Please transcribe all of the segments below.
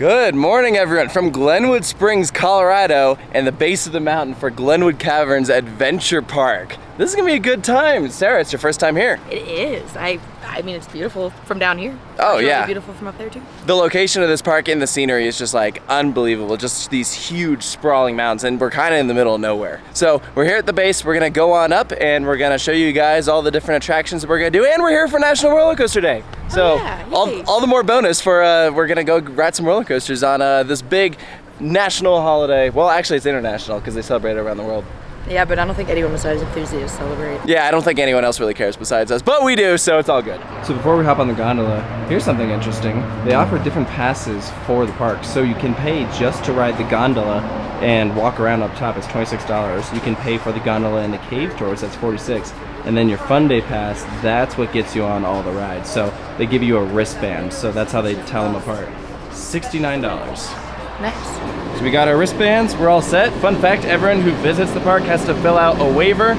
Good morning, everyone, from Glenwood Springs, Colorado, and the base of the mountain for Glenwood Caverns Adventure Park. This is gonna be a good time. Sarah, it's your first time here. It is. I mean, it's beautiful from down here. Oh, it's yeah. really beautiful from up there, too. The location of this park and the scenery is just like unbelievable. Just these huge sprawling mountains, and we're kind of in the middle of nowhere. So we're here at the base. We're gonna go on up and we're gonna show you guys all the different attractions that we're gonna do. And we're here for National Roller Coaster Day. So all the more bonus for we're gonna go ride some roller coasters on this big national holiday. Well, actually it's international because they celebrate it around the world. Yeah, but I don't think anyone besides enthusiasts celebrate. Yeah, I don't think anyone else really cares besides us, but we do, so it's all good. So before we hop on the gondola, here's something interesting. They offer different passes for the park, so you can pay just to ride the gondola and walk around up top. It's $26. You can pay for the gondola and the cave tours, that's $46. And then your fun day pass, that's what gets you on all the rides. So they give you a wristband, so that's how they tell them apart. $69. Nice. So we got our wristbands, we're all set. Fun fact, everyone who visits the park has to fill out a waiver.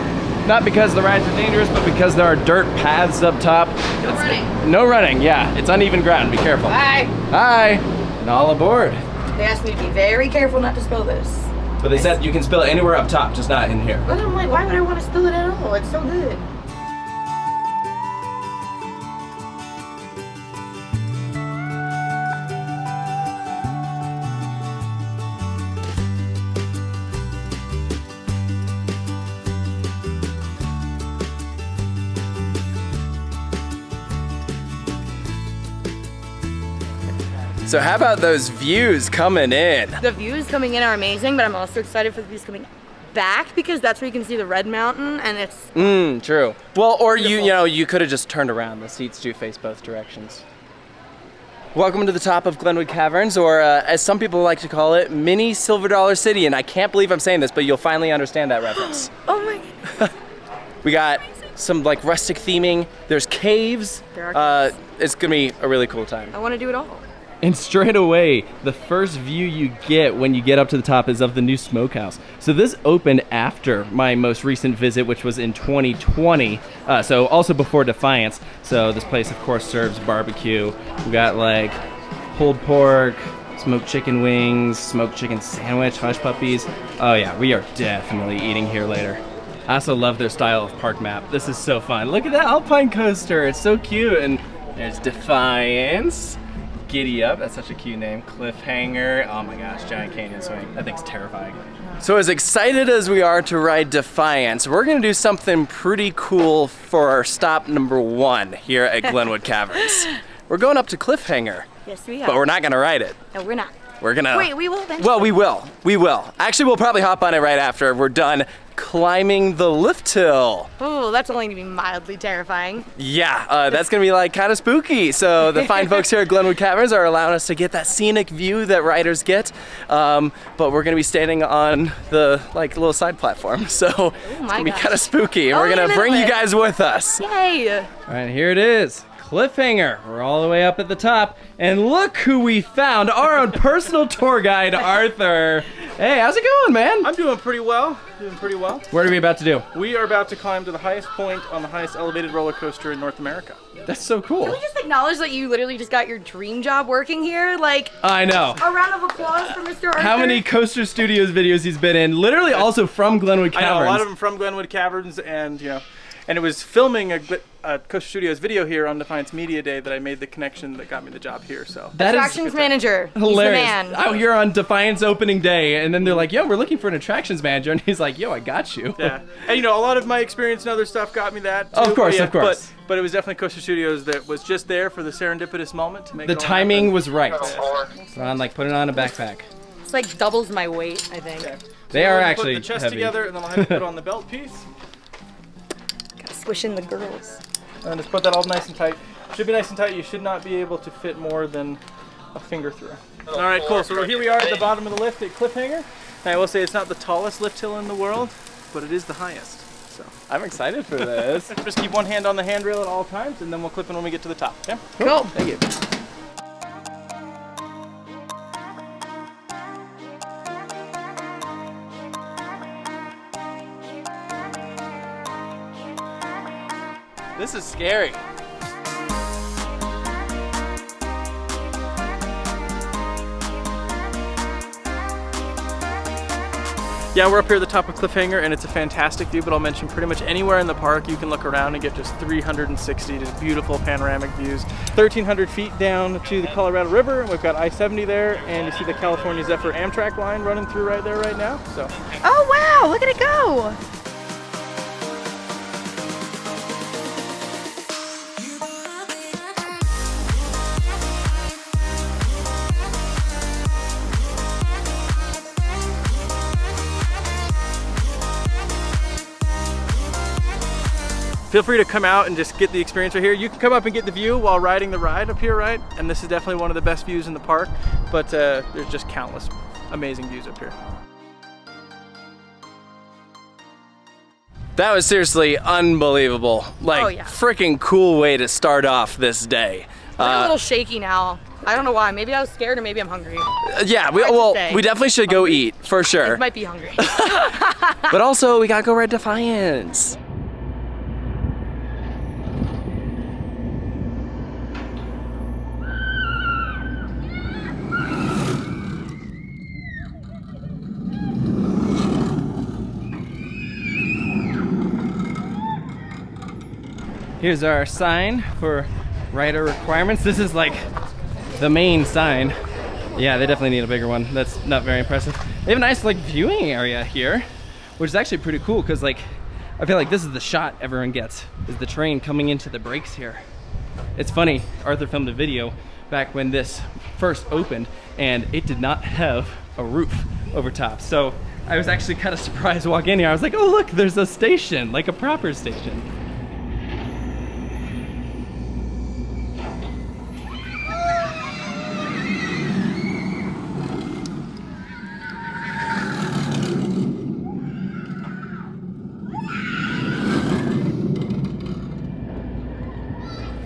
Not because the rides are dangerous, but because there are dirt paths up top. No running. No running, yeah. It's uneven ground, be careful. Hi. Hi, and all aboard. They asked me to be very careful not to spill this. But they said you can spill it anywhere up top, just not in here. But I'm like, why would I want to spill it at all? It's so good. So how about those views coming in? The views coming in are amazing, but I'm also excited for the views coming back because that's where you can see the Red Mountain and it's True. Well, or you could have just turned around. The seats do face both directions. Welcome to the top of Glenwood Caverns, or as some people like to call it, Mini Silver Dollar City. And I can't believe I'm saying this, but you'll finally understand that reference. Oh my goodness. We got some like rustic theming. There's caves. There are caves. It's gonna be a really cool time. I want to do it all. And straight away, the first view you get when you get up to the top is of the new smokehouse. So this opened after my most recent visit, which was in 2020. So also before Defiance. So this place, of course, serves barbecue. We got like pulled pork, smoked chicken wings, smoked chicken sandwich, hush puppies. Oh yeah, we are definitely eating here later. I also love their style of park map. This is so fun. Look at that Alpine coaster. It's so cute. And there's Defiance. Giddy Up, that's such a cute name. Cliffhanger, oh my gosh, giant canyon swing. That thing's terrifying. So as excited as we are to ride Defiance, we're gonna do something pretty cool for our stop number 1 here at Glenwood Caverns. We're going up to Cliffhanger. Yes, we are. But we're not gonna ride it. No, we're not. We're gonna... Wait, we will eventually. Well, we will. Actually, we'll probably hop on it right after we're done climbing the lift hill. Oh, that's only gonna be mildly terrifying. Yeah, that's gonna be like kind of spooky. So the fine folks here at Glenwood Caverns are allowing us to get that scenic view that riders get. But we're gonna be standing on the like little side platform. So it's gonna be kind of spooky. And we're gonna bring you guys with us. Yay! All right, here it is. Cliffhanger. We're all the way up at the top, and look who we found, our own personal tour guide, Arthur. Hey, how's it going, man? I'm doing pretty well, What are we about to do? We are about to climb to the highest point on the highest elevated roller coaster in North America. That's so cool. Can we just acknowledge that you literally just got your dream job working here? Like, I know. A round of applause for Mr. Arthur. How many Coaster Studios videos he's been in, literally also from Glenwood Caverns. I know, a lot of them from Glenwood Caverns, and and it was filming a Coaster Studios video here on Defiance Media Day that I made the connection that got me the job here. So that attractions manager. Hilarious. He's the man. Out here on Defiance opening day, and then they're like, "Yo, we're looking for an attractions manager," and he's like, "Yo, I got you." Yeah, and a lot of my experience and other stuff got me that. Too. Of course. But it was definitely Coaster Studios that was just there for the serendipitous moment to make the it all timing happen. was right. Ron, like, put it on a backpack. It's like doubles my weight, I think. Okay. They are actually put the chest heavy. together, and then I'll have you put on the belt piece. Gotta squish in the girls. And just put that all nice and tight. Should be nice and tight. You should not be able to fit more than a finger through. All right, cool. So here we are at the bottom of the lift at Cliffhanger. And I will say it's not the tallest lift hill in the world, but it is the highest. So I'm excited for this. just keep one hand on the handrail at all times, and then we'll clip in when we get to the top. Okay? Cool. Thank you. This is scary. Yeah, we're up here at the top of Cliffhanger, and it's a fantastic view, but I'll mention pretty much anywhere in the park you can look around and get just 360 just beautiful panoramic views. 1,300 feet down to the Colorado River, and we've got I-70 there, and you see the California Zephyr Amtrak line running through right there right now. So. Oh wow, look at it go! Feel free to come out and just get the experience right here. You can come up and get the view while riding the ride up here, right? And this is definitely one of the best views in the park, but there's just countless amazing views up here. That was seriously unbelievable. Like, Oh, yeah. freaking cool way to start off this day. I'm a little shaky now. I don't know why. Maybe I was scared or maybe I'm hungry. Yeah, we definitely should go eat, for sure. I might be hungry. But also, we gotta go ride Defiance. Here's our sign for rider requirements. This is like the main sign. Yeah, they definitely need a bigger one. That's not very impressive. They have a nice like viewing area here, which is actually pretty cool because like I feel like this is the shot everyone gets, is the train coming into the breaks here. It's funny, Arthur filmed a video back when this first opened and it did not have a roof over top. So I was actually kind of surprised to walk in here. I was like, oh look, there's a station, like a proper station.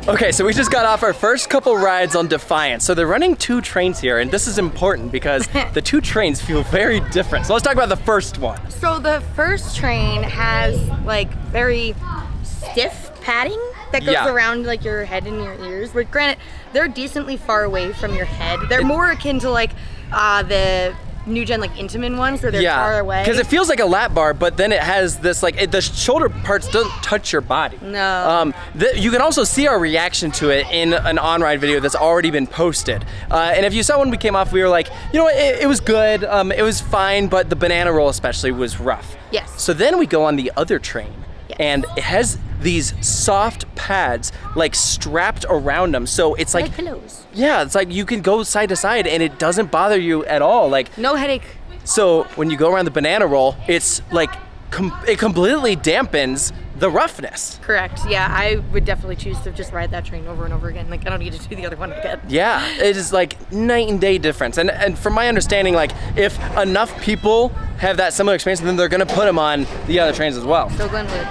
Okay, so we just got off our first couple rides on Defiance. So they're running 2 trains here, and this is important because the 2 trains feel very different. So let's talk about the first one. So the first train has like very stiff padding that goes around like your head and your ears. But granted, they're decently far away from your head. They're more akin to like the new gen like Intamin ones where they're far away. Because it feels like a lap bar, but then it has this like, the shoulder parts don't touch your body. No. You can also see our reaction to it in an on-ride video that's already been posted. And if you saw when we came off, we were like, you know what, it was good, it was fine, but the banana roll especially was rough. Yes. So then we go on the other train, and it has these soft pads like strapped around them, so it's like pillows. Yeah, it's like you can go side to side and it doesn't bother you at all. Like no headache. So when you go around the banana roll, it's like it completely dampens the roughness. Correct. Yeah, I would definitely choose to just ride that train over and over again. Like I don't need to do the other one again. Yeah, it is like night and day difference. And from my understanding, like if enough people have that similar experience, then they're gonna put them on the other trains as well. So Glenwood,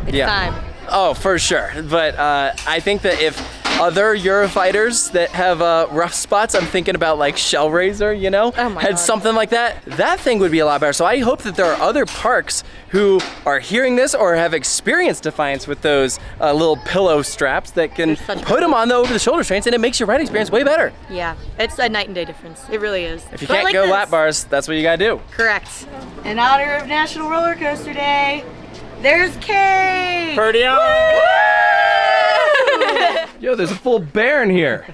it's time. Oh, for sure. But I think that if other Eurofighters that have rough spots, I'm thinking about like Shellraiser, you know, had something like that, that thing would be a lot better. So I hope that there are other parks who are hearing this or have experienced Defiance with those little pillow straps that can put them on the over-the-shoulder trains, and it makes your riding experience way better. Yeah, it's a night and day difference. It really is. If you can't go lap bars, that's what you gotta do. Correct. In honor of National Roller Coaster Day, there's Kay! Purdy on! Yo, there's a full bear in here.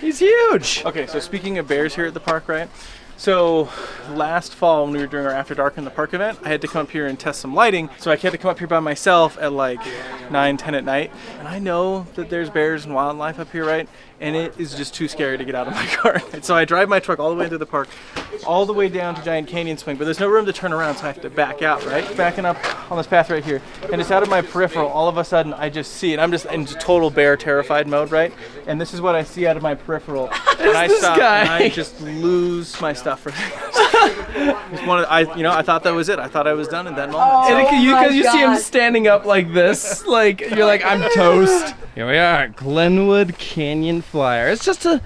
He's huge. Okay, so speaking of bears here at the park, right? So last fall when we were doing our After Dark in the Park event, I had to come up here and test some lighting. So I had to come up here by myself at like 9, 10 at night. And I know that there's bears and wildlife up here, right? And it is just too scary to get out of my car. And so I drive my truck all the way into the park, all the way down to Giant Canyon Swing, but there's no room to turn around, so I have to back out, right? Backing up on this path right here. And it's out of my peripheral. All of a sudden, I just see it. I'm just in total bear terrified mode, right? And this is what I see out of my peripheral. And I stop and I just lose my stuff for I thought that was it. I thought I was done in that moment. Because you see him standing up like this, like you're like, I'm toast. Here we are, Glenwood Canyon Flyer. It's just a,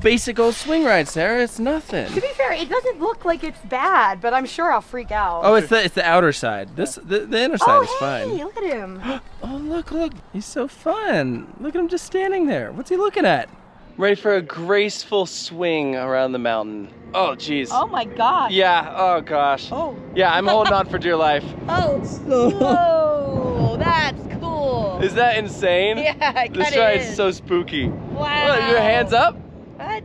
basic old swing ride, Sarah. It's nothing. To be fair, it doesn't look like it's bad, but I'm sure I'll freak out. Oh, it's the outer side. The inner side is fine. Hey, look at him. Oh, look. He's so fun. Look at him just standing there. What's he looking at? I'm ready for a graceful swing around the mountain. Oh, geez. Oh my God. Yeah, oh gosh. Oh. Yeah, I'm holding on for dear life. Oh. Whoa, that's cool. Is that insane? Yeah, it kind of is. This ride is so spooky. Wow. Look, your hands up? What?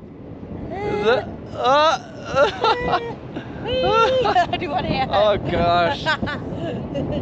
Do one hand. Oh gosh.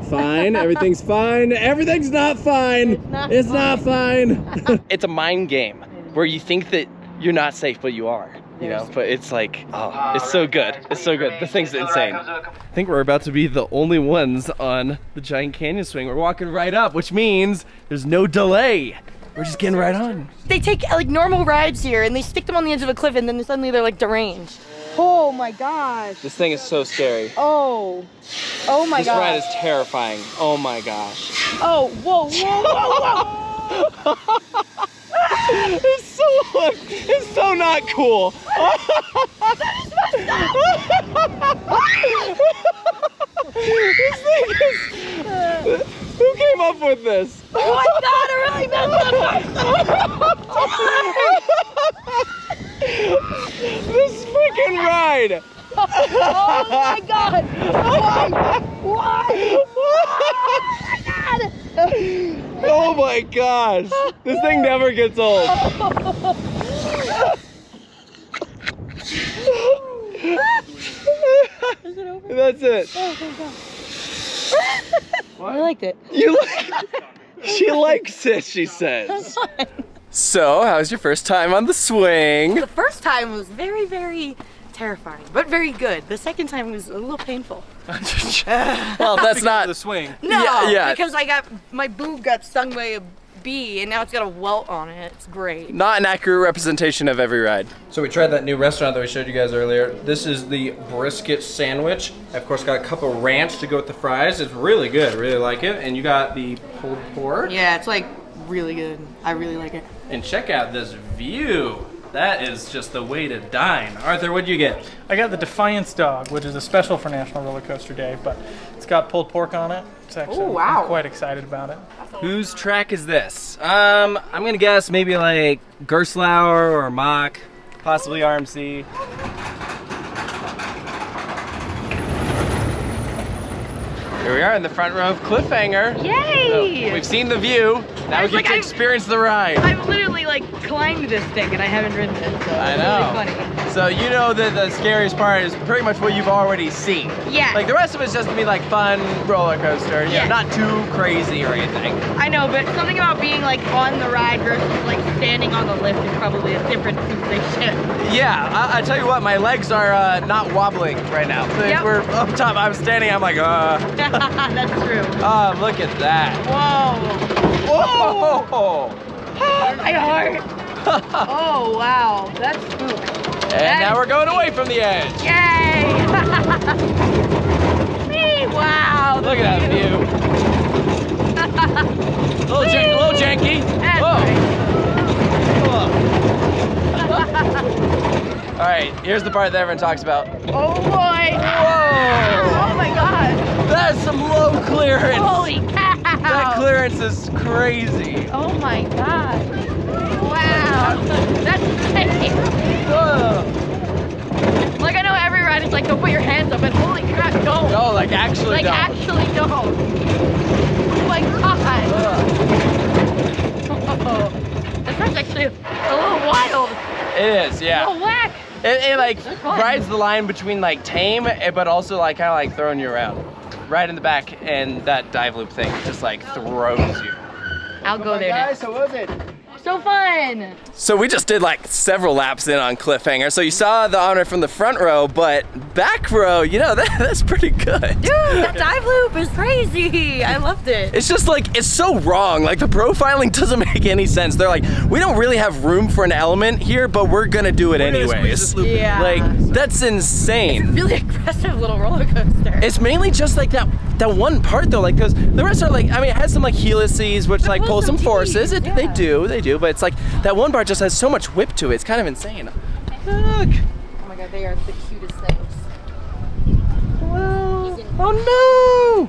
Fine, everything's fine. Everything's not fine. It's not fine. It's a mind game where you think that you're not safe, but you are. You know, but it's like, oh, it's so good. It's so good. The thing's insane. I think we're about to be the only ones on the Giant Canyon swing. We're walking right up, which means there's no delay. We're just getting right on. They take like normal rides here and they stick them on the edge of a cliff and then suddenly they're like deranged. Oh my gosh. This thing is so scary. Oh. Oh my gosh. This ride is terrifying. Oh my gosh. Oh, whoa, whoa, whoa, whoa. It's so not cool. This thing is, who came up with this? Oh my God, it really messed up. This freaking ride. Oh my God. Why? Oh my gosh. This thing never gets old. Is it over? That's it. Oh my God. I liked it. You like? She likes it, she says. So, how's your first time on the swing? The first time was very, very terrifying, but very good. The second time was a little painful. Well, that's not the swing. No, yeah. because my boob got stung by a bee and now it's got a welt on it. It's great. Not an accurate representation of every ride. So we tried that new restaurant that we showed you guys earlier. This is the brisket sandwich. I, of course, got a cup of ranch to go with the fries. It's really good. Really like it. And you got the pulled pork. Yeah, it's like really good. I really like it. And check out this view. That is just the way to dine. Arthur, what'd you get? I got the Defiance dog, which is a special for National Roller Coaster Day, but it's got pulled pork on it. It's actually, Oh, wow. I'm quite excited about it. Whose track is this? I'm gonna guess maybe like Gerstlauer or Mach, possibly RMC. Here we are in the front row of Cliffhanger. Yay! So, we've seen the view. Now we get to experience the ride. I've literally like climbed this thing and I haven't ridden it, so I it's know. really funny. So you know that the scariest part is pretty much what you've already seen. Yeah. Like the rest of it's just gonna be like fun roller coaster, you know, Yeah. not too crazy or anything. I know, but something about being like on the ride versus like standing on the lift is probably a different sensation. Yeah, I tell you what, my legs are not wobbling right now. Yep. We're up top, I'm standing, I'm like, That's true. look at that. Whoa. Whoa! My heart. Oh, wow. That's spook. And now we're going away from the edge. Yay! Whee, wow. Look at that view. little janky. That's Whoa. nice. All right, here's the part that everyone talks about. Oh boy. Whoa. Oh my God. That's some low clearance. Holy cow. That clearance is crazy. Oh my God. Wow. That's insane. Whoa. Like I know every ride is like, don't put your hands up, but holy crap, don't. No, like actually Like don't. actually don't. Oh my God. Oh, that's actually a little wild. It is, yeah. A little whack. It like fun. rides the line between like tame, but also like kind of like throwing you around. Right in the back, and that dive loop thing just like throws you. I'll go there next. How was it? So fun. So we just did like several laps in on Cliffhanger. So you saw the honor from the front row, but back row, you know, that's pretty good. Dude, that dive loop is crazy. I loved it. It's just like, it's so wrong. Like the profiling doesn't make any sense. They're like, we don't really have room for an element here, but we're gonna do it anyways. Yeah. Like, that's insane. Really aggressive little roller coaster. It's mainly just like that one part though, like, cause the rest are like, I mean, it has some like helices, which like pull some forces. They do, but it's like, that one part just has so much whip to it. It's kind of insane. Look. Oh my God, they are the cutest things. Well, oh no!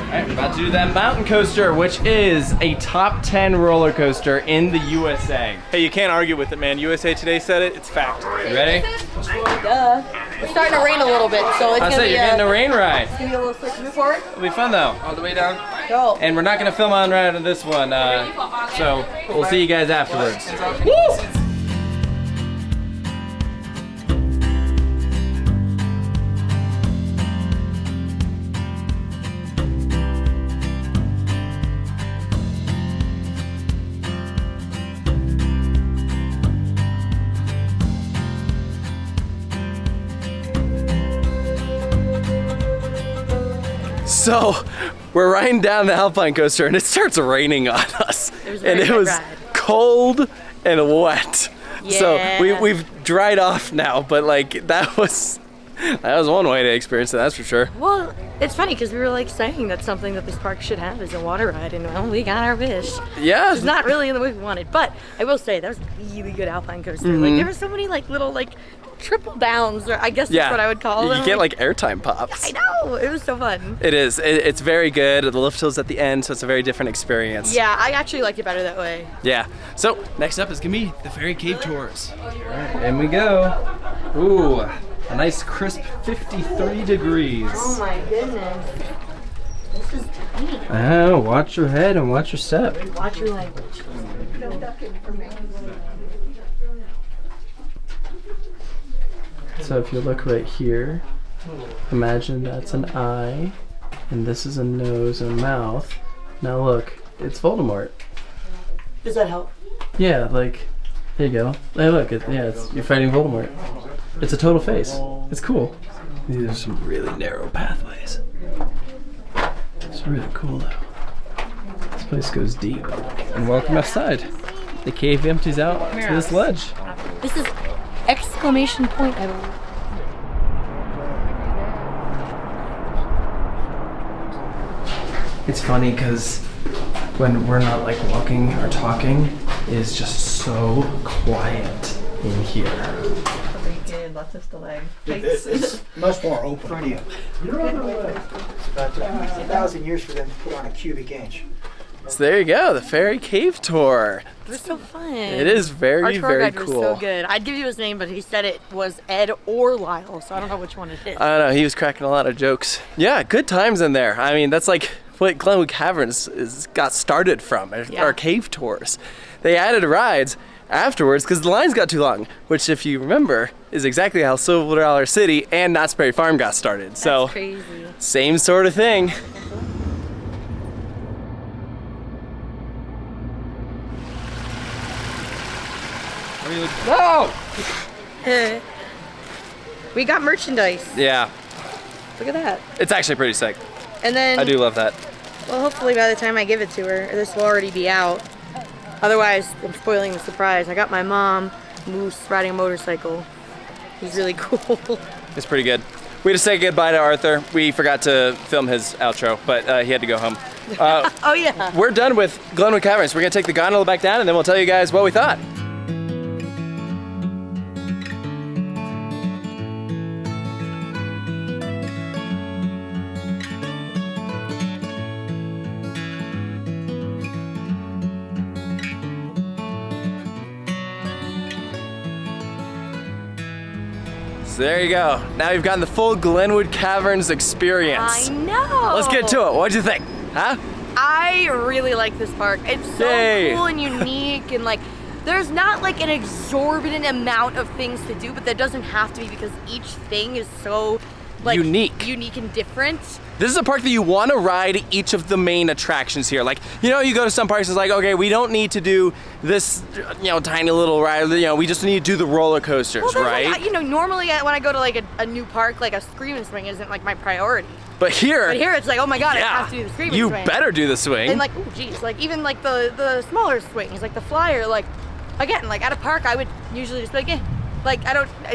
Alright, we're about to do that mountain coaster, which is a top 10 roller coaster in the USA. Hey, you can't argue with it, man. USA Today said it. It's fact. You ready? Duh. It's starting to rain a little bit, so it's I gonna said be you're getting a rain ride. It's gonna be a little slick. Before it. It'll be fun though. All the way down. Go. And we're not gonna film on right on this one, so we'll see you guys afterwards. Woo! So, we're riding down the Alpine coaster and it starts raining on us. And it was cold and wet. Yeah. So we've dried off now, but like that was one way to experience it, that's for sure. Well, it's funny because we were like saying that's something that this park should have is a water ride, and well, we got our wish. Yeah. It's not really in the way we wanted, but I will say that was a really good Alpine coaster. Like there were so many like little like triple downs, or I guess that's what I would call them. You get like airtime pops. I know, it was so fun. It is. It's very good. The lift hill's at the end, so it's a very different experience. Yeah, I actually liked it better that way. Yeah. So next up is gonna be the fairy cave tours. All right, in we go. Ooh, a nice crisp 53 degrees. Oh my goodness. This is tiny. Oh, watch your head and watch your step. Watch your language. So if you look right here, imagine that's an eye, and this is a nose and mouth. Now look, it's Voldemort. Does that help? Yeah, like, there you go. Hey, look, you're fighting Voldemort. It's a total face. It's cool. These are some really narrow pathways. It's really cool though. This place goes deep. And welcome outside. The cave empties out to this ledge. This is exclamation point, I believe. It's funny because when we're not like walking or talking, it is just so quiet in here. Very good, lots of stalagmites. It's much more open. It's about 1,000 years for them to put on a cubic inch. So there you go, the fairy cave tour. It was so fun. It is very, Our tour very guide cool. was so good. I'd give you his name, but he said it was Ed or Lyle, so I don't know which one it is. I don't know, he was cracking a lot of jokes. Yeah, good times in there. I mean, that's like what Glenwood Caverns got started from, our cave tours. They added rides afterwards because the lines got too long, which if you remember, is exactly how Silver Dollar City and Knott's Berry Farm got started. That's so crazy. Same sort of thing. Whoa! We got merchandise. Yeah, Look at that. it's actually pretty sick. And then, I do love that. well, hopefully by the time I give it to her, this will already be out. Otherwise, I'm spoiling the surprise. I got my mom, Moose, riding a motorcycle. He's really cool. It's pretty good. We had to say goodbye to Arthur. We forgot to film his outro, but he had to go home. Oh yeah. We're done with Glenwood Caverns. We're gonna take the gondola back down and then we'll tell you guys what we thought. So there you go. Now you've gotten the full Glenwood Caverns experience. I know. Let's get to it. What'd you think? Huh? I really like this park. It's so Yay. cool and unique, and like there's not like an exorbitant amount of things to do, but that doesn't have to be because each thing is so like unique and different. This is a park that you want to ride each of the main attractions here. Like, you know, you go to some parks, it's like, okay, we don't need to do this, you know, tiny little ride. You know, we just need to do the roller coasters, Well, right? like, you know, normally when I go to like a new park, like a Scream Swing isn't like my priority. But here it's like, oh my god, yeah, I have to do the Scream you Swing. better do the swing. And like, oh geez, like even like the smaller swings, like the Flyer, like again, like at a park, I would usually just be like, like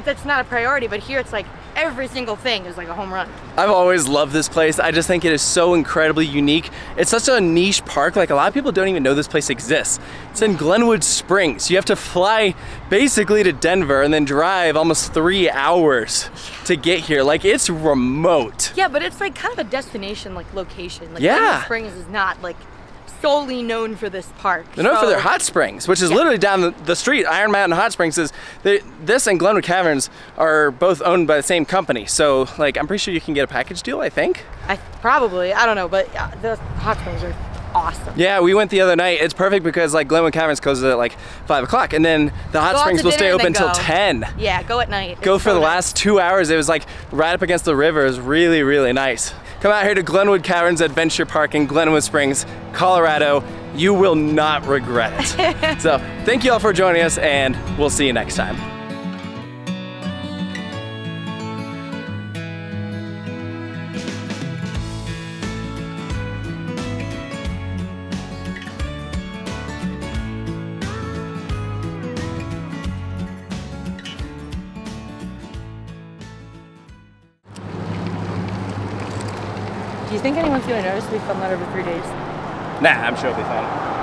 that's not a priority. But here, it's like every single thing is like a home run. I've always loved this place. I just think it is so incredibly unique. It's such a niche park. Like, a lot of people don't even know this place exists. It's in Glenwood Springs. You have to fly basically to Denver and then drive almost 3 hours to get here. Like, it's remote. Yeah, but it's like kind of a destination, like location. Like Yeah. Glenwood Springs is not like solely known for this park. They're known for their hot springs, which is literally down the street. Iron Mountain Hot Springs this and Glenwood Caverns are both owned by the same company. So, like, I'm pretty sure you can get a package deal, I think. I don't know, but the hot springs are awesome. Yeah, we went the other night. It's perfect because, like, Glenwood Caverns closes at like 5 o'clock, and then the hot Go out springs to will stay dinner and open then till go. 10. Yeah, go at night. Go It's for so the nice. last 2 hours. It was like right up against the river. It was really, really nice. Come out here to Glenwood Caverns Adventure Park in Glenwood Springs, Colorado. You will not regret it. So thank you all for joining us, and we'll see you next time. Do you think anyone's gonna notice we filmed that over 3 days? Nah, I'm sure it'll be fine.